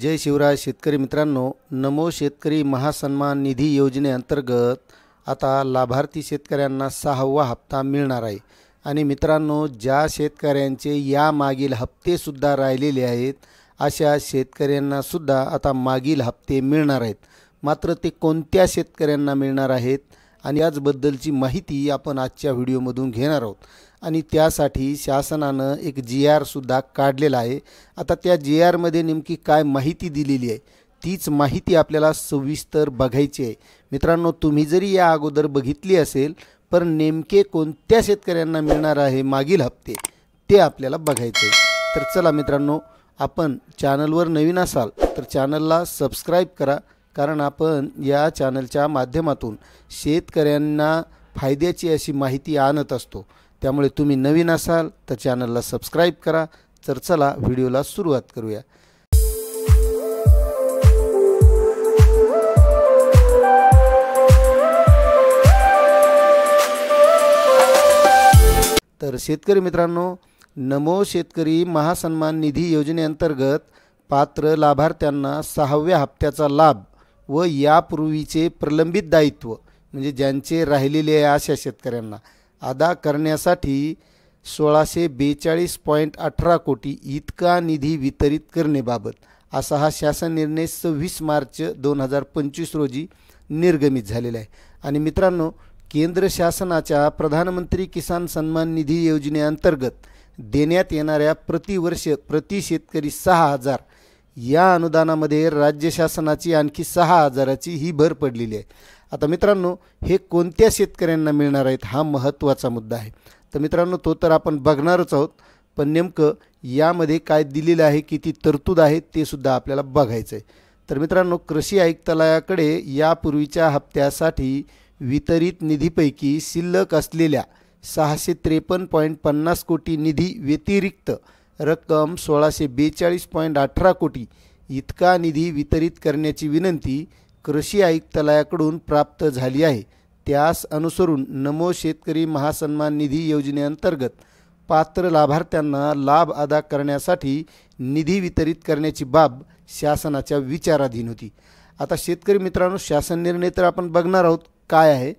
जय शिवराय शेतकरी मित्रांनो, नमो शेतकरी महासन्मान निधी योजनेअंतर्गत आता लाभार्थी शेतकऱ्यांना 6वा हप्ता मिळणार आहे। आणि मित्रांनो, ज्या शेतकऱ्यांचे या मागील हप्ते सुद्धा राहिलेले आहेत अशा शेतकऱ्यांना सुद्धा आता मागील हप्ते मिळणार आहेत। मात्र ते कोणत्या शेतकऱ्यांना मिळणार आहेत आणि याचबद्दलची माहिती आपण आजच्या व्हिडिओमधून घेणार आहोत। आणि त्यासाठी शासनानं एक GR सुद्धा काढलेला आहे। आता त्या GR मध्ये नेमकी काय माहिती दिलेली आहे तीच माहिती आपल्याला सविस्तर बघायची आहे। मित्रांनो, तुम्ही जरी या अगोदर बघितली असेल पण नेमके कोणत्या शेतकऱ्यांना मिळणार आहे मागील हप्ते ते आपल्याला बघायचे आहे। तर चला मित्रांनो, आपण चॅनलवर नवीन असाल तर चॅनलला सबस्क्राइब करा, कारण आपण या चॅनलच्या माध्यमातून शेतकऱ्यांना फायद्याची अशी माहिती आणत असतो। त्यामुळे तुम्ही नवीन असाल तर चॅनलला सबस्क्राइब करा। तर चला व्हिडिओला सुरुवात करूया। तर शेतकरी मित्रांनो, नमो शेतकरी महासन्मान निधी योजनेअंतर्गत पात्र लाभार्थ्यांना 6व्या हप्त्याचा लाभ व यापूर्वीचे प्रलंबित दायित्व म्हणजे ज्यांचे राहिलेले आहे अशा शेतकऱ्यांना अदा करण्यासाठी 1642.18 कोटी इतका निधी वितरित करण्याबाबत असा हा शासन निर्णय 26 मार्च 2025 रोजी निर्गमित झालेला आहे। आणि मित्रांनो, केंद्र शासनाच्या प्रधानमंत्री किसान सन्मान निधी योजनेअंतर्गत देण्यात येणाऱ्या प्रतिवर्ष प्रति शेतकरी 6,000 या अनुदानामध्ये राज्य शासनाची आणखी 6,000ची ही भर पडलेली आहे। आता मित्रांनो, हे कोणत्या शेतकऱ्यांना मिळणार आहेत हा महत्त्वाचा मुद्दा आहे। तर मित्रांनो, तो तर आपण बघणारच आहोत, पण नेमकं यामध्ये काय दिलेलं आहे, किती तरतूद आहे ते सुद्धा आपल्याला बघायचं आहे। तर मित्रांनो, कृषी आयुक्तालयाकडे यापूर्वीच्या हप्त्यासाठी वितरित निधीपैकी शिल्लक असलेल्या 653.50 कोटी निधी व्यतिरिक्त रक्कम 1642.18 कोटी इतका निधी वितरित करण्याची विनंती कृषी आयुक्तालयाकडून प्राप्त झाली आहे। त्यास अनुसरून नमो शेतकरी महासन्मान निधी योजनेअंतर्गत पात्र लाभार्थ्यांना लाभ अदा करण्यासाठी निधी वितरित करण्याची बाब शासनाच्या विचाराधीन होती। आता शेतकरी मित्रांनो, शासन निर्णय तर आपण बघणार आहोत काय आहे,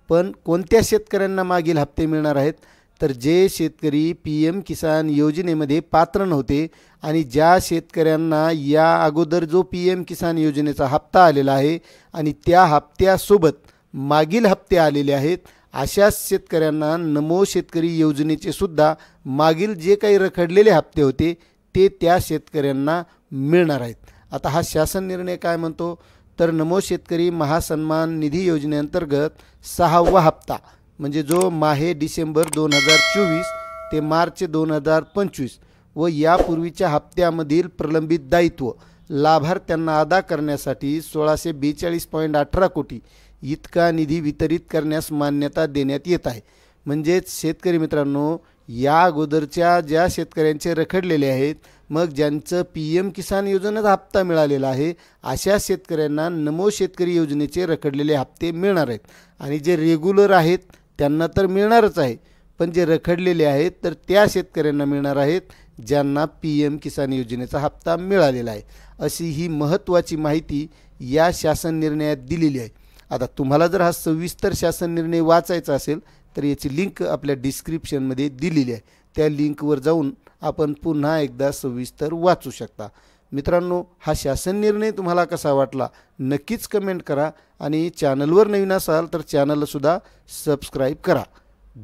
पण कोणत्या शेतकऱ्यांना मागील हप्ते मिळणार आहेत तर जे शेतकरी PM किसान योजनेमध्ये पात्र नव्हते आणि ज्या शेतकऱ्यांना या अगोदर जो PM किसान योजनेचा हप्ता आलेला आहे आणि त्या हप्त्यासोबत मागील हप्ते आलेले आहेत अशा शेतकऱ्यांना नमो शेतकरी योजनेचे सुद्धा मागील जे काही रखडलेले हप्ते होते ते त्या शेतकऱ्यांना मिळणार आहेत। आता हा शासन निर्णय काय म्हणतो तर नमो शेतकरी महासन्मान निधी योजनेअंतर्गत 6वा हप्ता म्हणजे जो माहे डिसेंबर 2024 ते मार्च 2025 व यापूर्वीच्या हप्त्यामधील प्रलंबित दायित्व लाभार्थ्यांना अदा करण्यासाठी 1642.18 कोटी इतका निधी वितरित करण्यास मान्यता देण्यात येत आहे। म्हणजेच शेतकरी मित्रांनो, या अगोदरच्या ज्या शेतकऱ्यांचे रखडलेले आहेत मग ज्यांचं PM किसान योजनेचा हप्ता मिळालेला आहे अशा शेतकऱ्यांना नमो शेतकरी योजनेचे रखडलेले हप्ते मिळणार आहेत। आणि जे रेग्युलर आहेत त्यांना तर मिळणारच आहे, पण जे रखडलेले आहेत तर त्या शेतकऱ्यांना मिळणार आहेत ज्यांना PM किसान योजनेचा हप्ता मिळालेला आहे। अशी ही महत्त्वाची माहिती या शासन निर्णयात दिलेली आहे। आता तुम्हाला जर हा सविस्तर शासन निर्णय वाचायचा असेल तर याची लिंक आपल्या डिस्क्रिप्शनमध्ये दिलेली आहे, त्या लिंकवर जाऊन आपण पुन्हा एकदा सविस्तर वाचू शकता। मित्रांनो, हा शासन निर्णय तुम्हाला कसा वाटला नक्कीच कमेंट करा आणि चॅनलवर नवीन असाल तर चॅनलला सुद्धा सबस्क्राइब करा।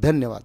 धन्यवाद।